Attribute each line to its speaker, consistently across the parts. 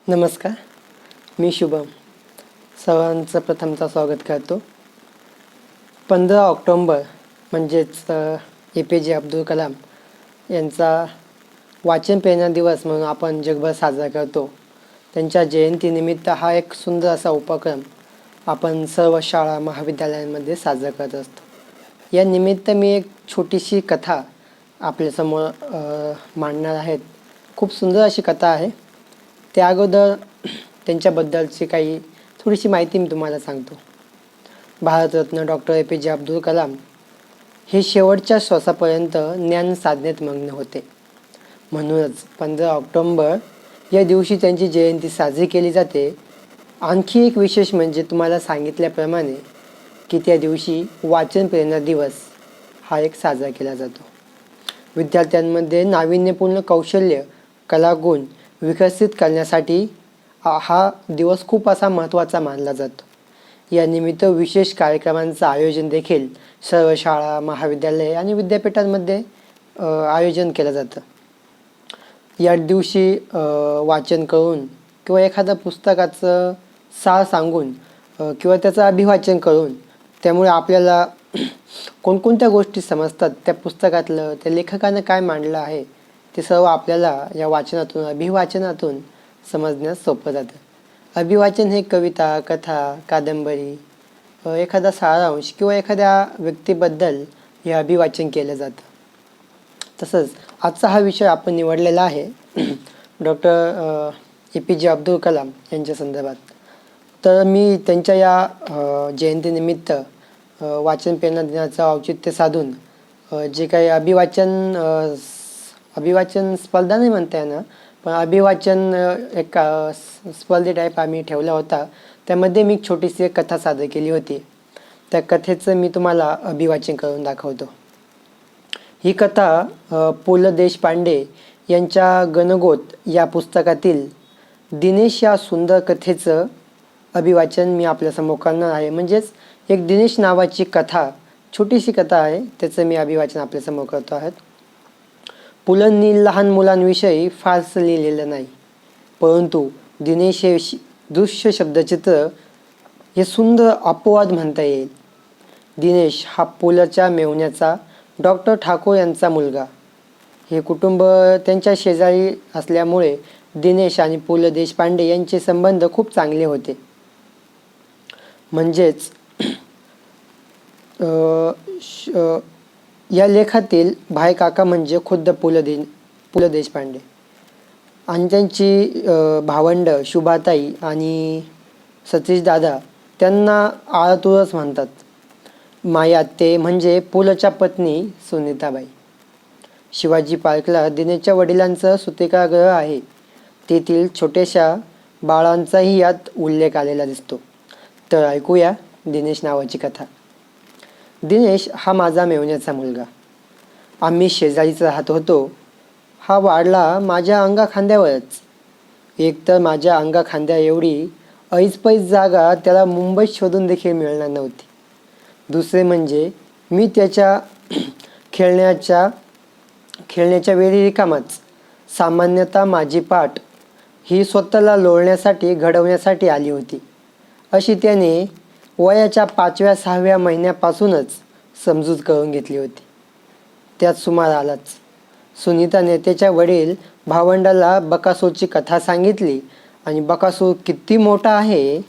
Speaker 1: नमस्कार, मी शुभम. सर्वांचं प्रथमतः स्वागत करतो. 15 ऑक्टोंबर म्हणजेच APJ अब्दुल कलाम यांचा वाचन प्रेरणा दिवस म्हणून आपण जगभर साजरा करतो. त्यांच्या जयंतीनिमित्त हा एक सुंदर असा उपक्रम आपण सर्व शाळा महाविद्यालयांमध्ये साजरा करत असतो. या निमित्त मी एक छोटीशी कथा आपल्यासमोर मांडणार आहेत. खूप सुंदर अशी कथा आहे. त्या अगोदर त्यांच्याबद्दलची काही थोडीशी माहिती मी तुम्हाला सांगतो. भारतरत्न डॉक्टर APJ अब्दुल कलाम हे शेवटच्या श्वासापर्यंत ज्ञान साधनेत मग्न होते. म्हणूनच 15 ऑक्टोंबर या दिवशी त्यांची जयंती साजरी केली जाते. आणखी एक विशेष म्हणजे तुम्हाला सांगितल्याप्रमाणे की त्या दिवशी वाचन प्रेरणा दिवस हा एक साजरा केला जातो. विद्यार्थ्यांमध्ये नाविन्यपूर्ण कौशल्य, कलागुण विकसित करण्यासाठी हा दिवस खूप असा महत्त्वाचा मानला जातो. या निमित्त विशेष कार्यक्रमांचं आयोजन देखील सर्व शाळा, महाविद्यालये आणि विद्यापीठांमध्ये आयोजन केलं जातं. या दिवशी वाचन करून किंवा एखाद्या पुस्तकाचं सार सांगून किंवा त्याचं अभिवाचन करून त्यामुळे आपल्याला कोणकोणत्या गोष्टी समजतात, त्या पुस्तकातलं त्या लेखकानं काय मांडलं आहे ते सर्व आपल्याला या वाचनातून, अभिवाचनातून समजण्यास सोपं जातं. अभिवाचन हे कविता, कथा, कादंबरी, एखादा सारांश किंवा एखाद्या व्यक्तीबद्दल हे अभिवाचन केलं जातं. तसंच आजचा हा विषय आपण निवडलेला आहे डॉक्टर APJ अब्दुल कलाम यांच्या संदर्भात. तर मी त्यांच्या या जयंतीनिमित्त वाचन प्रेरणा दिनाचं औचित्य साधून जे काही अभिवाचन स्पर्धा नाही म्हणता येणार, पण अभिवाचन एक स्पर्धे टाईप आम्ही ठेवला होता. त्यामध्ये मी छोटीशी एक कथा सादर केली होती. त्या कथेचं मी तुम्हाला अभिवाचन करून दाखवतो. ही कथा पु ल देशपांडे यांच्या गणगोत या पुस्तकातील दिनेश या सुंदर कथेचं अभिवाचन मी आपल्यासमोर करणार आहे. म्हणजेच एक दिनेश नावाची कथा, छोटीशी कथा आहे, त्याचं मी अभिवाचन आपल्यासमोर करतो आहे. पुलंनी लहान मुलांविषयी फारसं लिहिलेलं नाही, परंतु दिनेश हे दृश्य शब्दचित्र हे सुंदर अपवाद म्हणता येईल. दिनेश हा पुलच्या मेव्हण्याचा डॉक्टर ठाकूर यांचा मुलगा. हे कुटुंब त्यांच्या शेजारी असल्यामुळे दिनेश आणि पु ल देशपांडे यांचे संबंध खूप चांगले होते. म्हणजेच या लेखातील भाई काका म्हणजे खुद्द पु ल देशपांडे आणि त्यांची भावंड शुभाताई आणि सतीश दादा त्यांना आळतुरच म्हणतात. माई आत्ते म्हणजे पुलच्या पत्नी सुनीताबाई. शिवाजी पार्कला दिनेशच्या वडिलांचं सुतिकागृह आहे. तेथील छोट्याशा बाळांचाही यात उल्लेख आलेला दिसतो. तर ऐकूया दिनेश नावाची कथा. दिनेश हा माझा मेव्हण्याचा मुलगा. आम्ही शेजारीच राहत होतो. हा वाढला माझ्या अंगाखांद्यावरच. एक तर माझ्या अंगाखांद्या एवढी ऐसपैस जागा त्याला मुंबईत शोधून देखील मिळणार नव्हती. दुसरे म्हणजे मी त्याच्या खेळण्याच्या वेळी रिकामाच. सामान्यतः माझी पाठ ही स्वतःला लोळण्यासाठी, घडवण्यासाठी आली होती, अशी त्याने वयाच्या 5व्या-6व्या महिन्यापासूनच समजूत करून घेतली होती. त्यात सुमार आलाच. सुनीताने त्याच्या वडील भावंडाला बकासूरची कथा सांगितली आणि बकासूर किती मोठा आहे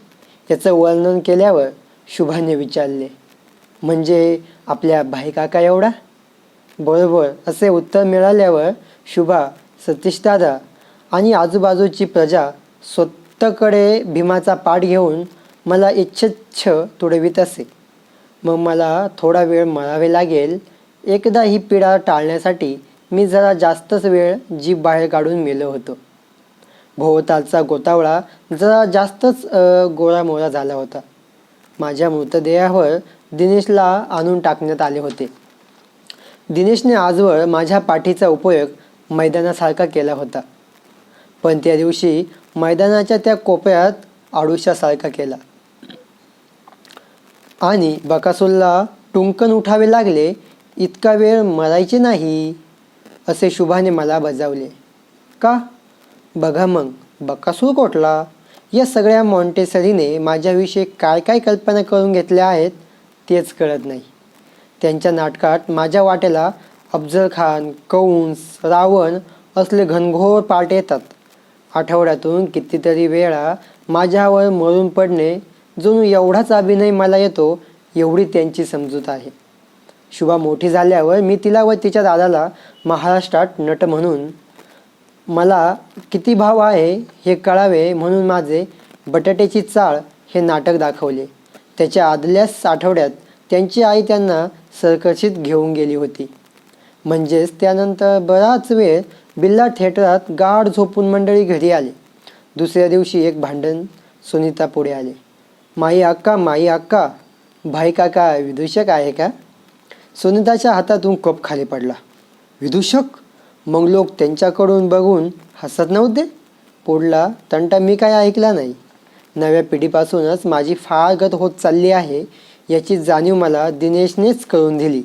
Speaker 1: याचं वर्णन केल्यावर शुभाने विचारले, म्हणजे आपल्या भाई काका एवढा? बरोबर असे उत्तर मिळाल्यावर शुभा, सतीशदादा आणि आजूबाजूची प्रजा स्वतःकडे भीमाचा पाठ घेऊन मला इच्छेच्छ तुडवीत असे. मग मला थोडा वेळ मरावे लागेल. एकदा ही पीडा टाळण्यासाठी मी जरा जास्तच वेळ जीभ बाहेर काढून मेलो होतो. भोवतालचा गोतावळा जरा जास्तच गोळामोळा झाला होता. माझ्या मृतदेहावर दिनेशला आणून टाकण्यात आले होते. दिनेशने आजवर माझ्या पाठीचा उपयोग मैदानासारखा केला होता, पण त्या दिवशी मैदानाच्या त्या कोपऱ्यात आडुशासारखा केला आणि बकासूरला टुंकन उठावे लागले. इतका वेळ मरायचे नाही असे शुभाने मला बजावले. का? बघा मग, बकासूर कोठला, या सगळ्या मॉन्टेसरीने माझ्याविषयी काय काय कल्पना करून घेतल्या आहेत तेच कळत नाही. त्यांच्या नाटकात माझ्या वाट्याला अफजल खान, कंस, रावण असले घनघोर पाठ येतात. आठवड्यातून कितीतरी वेळा माझ्यावर मरून पडणे, जणू एवढाच अभिनय मला येतो एवढी त्यांची समजूत आहे. शुभा मोठी झाल्यावर मी तिला व तिच्या दादाला महाराष्ट्रात नट म्हणून मला किती भाव आहे हे कळावे म्हणून माझे बटाट्याची चाळ हे नाटक दाखवले. त्याच्या आदल्याच आठवड्यात त्यांची आई त्यांना सर्कशीत घेऊन गेली होती. म्हणजेच त्यानंतर बराच वेळ बिर्ला थिएटरात गाढ झोपून मंडळी घरी आले. दुसऱ्या दिवशी एक भांडण सुनीता पुढे आले. माई अक्का, भाई काका विदूषक आहे का? सुनीताच्या हातातून कप खाली पडला. विदूषक? मग लोक त्यांच्याकडून बघून हसत नव्हते? पुढला तंटा मी काय ऐकला नाही. नव्या पिढीपासूनच माझी फार गत होत चालली आहे याची जाणीव मला दिनेशनेच करून दिली.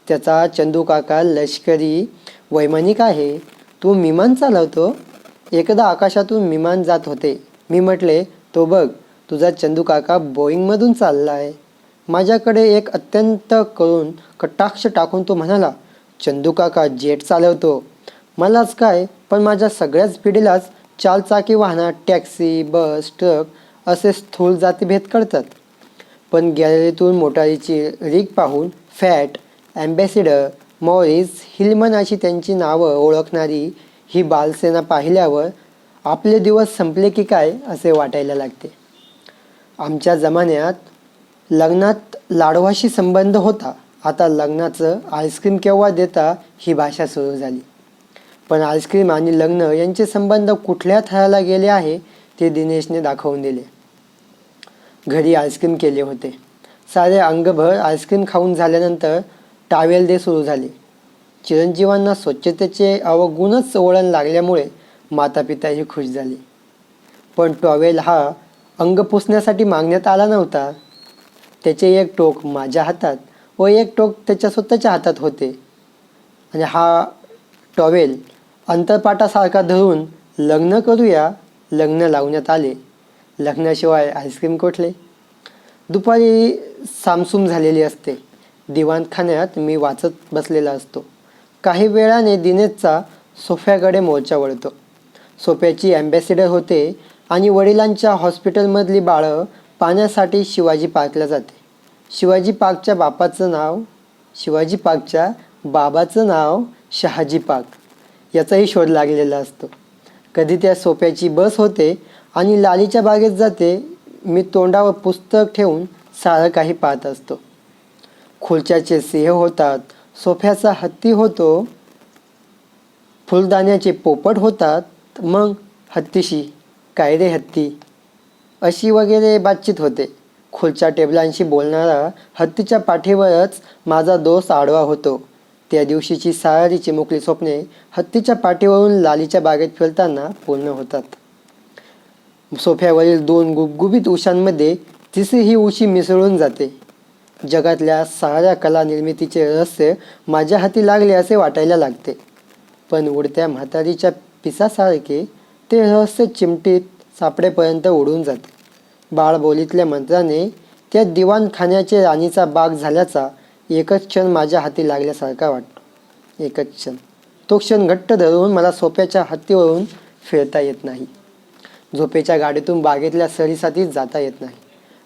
Speaker 1: त्याचा चंदू काका लष्करी वैमानिक आहे. तू विमान चालवतो? एकदा आकाशातून विमान जात होते. मी म्हटले, तो बघ तुझा चंदू काका बोईंगमधून चालला आहे. माझ्याकडे एक अत्यंत करून कटाक्ष टाकून तो म्हणाला, चंदू काका जेट चालवतो. मलाच काय, पण माझ्या सगळ्याच पिढीलाच चालचाकी वाहनात टॅक्सी, बस, ट्रक असे स्थूल जातीभेद कळतात. पण गॅलरीतून मोटारीची रीग पाहून फॅट, ॲम्बॅसिडर, मॉरिस, हिलमन अशी त्यांची नावं ओळखणारी ही बालसेना पाहिल्यावर आपले दिवस संपले की काय असे वाटायला लागते. आमच्या जमान्यात लग्नात लाडवाशी संबंध होता. आता लग्नाचं आईस्क्रीम केव्हा देता ही भाषा सुरू झाली. पण आईस्क्रीम आणि लग्न यांचे संबंध कुठल्या थराला गेले आहे ते दिनेशने दाखवून दिले. घरी आईस्क्रीम केले होते. सारे अंगभर आईस्क्रीम खाऊन झाल्यानंतर टावेल दे सुरू झाले. चिरंजीवांना स्वच्छतेचे अवगुणच वळण लागल्यामुळे मातापिताही खुश झाले. पण टॉवेल हा अंग पुसण्यासाठी मागण्यात आला नव्हता. त्याचे एक टोक माझ्या हातात व एक टोक त्याच्या स्वतःच्या हातात होते आणि हा टॉवेल अंतरपाटासारखा धरून लग्न करूया लग्न लावण्यात आले. लग्नाशिवाय आईस्क्रीम कोठले? दुपारी सामसूम झालेली असते. दिवाणखान्यात मी वाचत बसलेला असतो. काही वेळाने दिनेशचा सोफ्याकडे मोर्चा वळतो. सोफ्याची ॲम्बॅसिडर होते आणि वडिलांच्या हॉस्पिटलमधली बाळं पाण्यासाठी शिवाजी पार्कला जाते. शिवाजी पार्कच्या बाबाचं नाव शहाजी पार्क याचाही शोध लागलेला असतो. कधी त्या सोफ्याची बस होते आणि लालीच्या बागेत जाते. मी तोंडावर पुस्तक ठेवून सारं काही पाहत असतो. खुर्च्याचे सिंह होतात, सोफ्याचा हत्ती होतो, फुलदाण्याचे पोपट होतात. मग हत्तीशी काय रे हत्ती अशी वगैरे बातचीत होते. खुर्च्या टेबलांशी बोलणारा हत्तीच्या पाठीवरच माझा दोस्त आडवा होतो. त्या दिवशीची सारी चिमुकली स्वप्ने हत्तीच्या पाठीवरून लालीच्या बागेत फिरताना पूर्ण होतात. सोफ्यावरील दोन गुबगुबीत उशांमध्ये तिसरी ही उशी मिसळून जाते. जगातल्या साऱ्या कला निर्मितीचे रहस्य माझ्या हाती लागले असे वाटायला लागते. पण उडत्या म्हातारीच्या पिसासारखे ते रहस्य चिमटीत सापडेपर्यंत उडून जाते. बाळबोलीतल्या मंत्राने त्या दिवाणखान्याचे राणीचा बाग झाल्याचा एकच क्षण माझ्या हाती लागल्यासारखा वाटतो. एकच क्षण. तो क्षण घट्ट धरून मला सोफ्याच्या हत्तीवरून फिरता येत नाही. झोपेच्या गाडीतून बागेतल्या सरीसाथीच जाता येत नाही.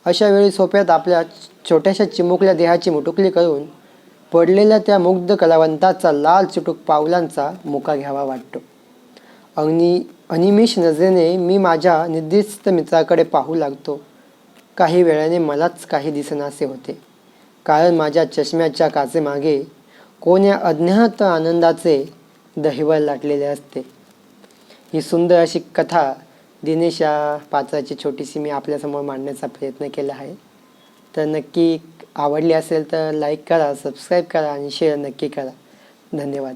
Speaker 1: अशा वेळी सोफ्यात आपल्या छोट्याशा चिमुकल्या देहाची मुटुकली करून पडलेल्या त्या मुग्ध कलावंताचा लाल चिटूक पावलांचा मुका घ्यावा वाटतो. अनिमिष नजरेने मी माझ्या निद्रिस्त मित्राकडे पाहू लागतो. काही वेळाने मलाच काही दिसेनासे होते. कारण माझ्या चष्म्याच्या काचेमागे कोण्या अज्ञात आनंदाचे दहिवळ लाटलेले असते. ही सुंदर अशी कथा दिनेश या पात्राची छोटीशी मी आपल्यासमोर मांडण्याचा प्रयत्न केला आहे. तर नक्की आवडली असेल तर लाईक करा, सबस्क्राईब करा आणि शेअर नक्की करा. धन्यवाद.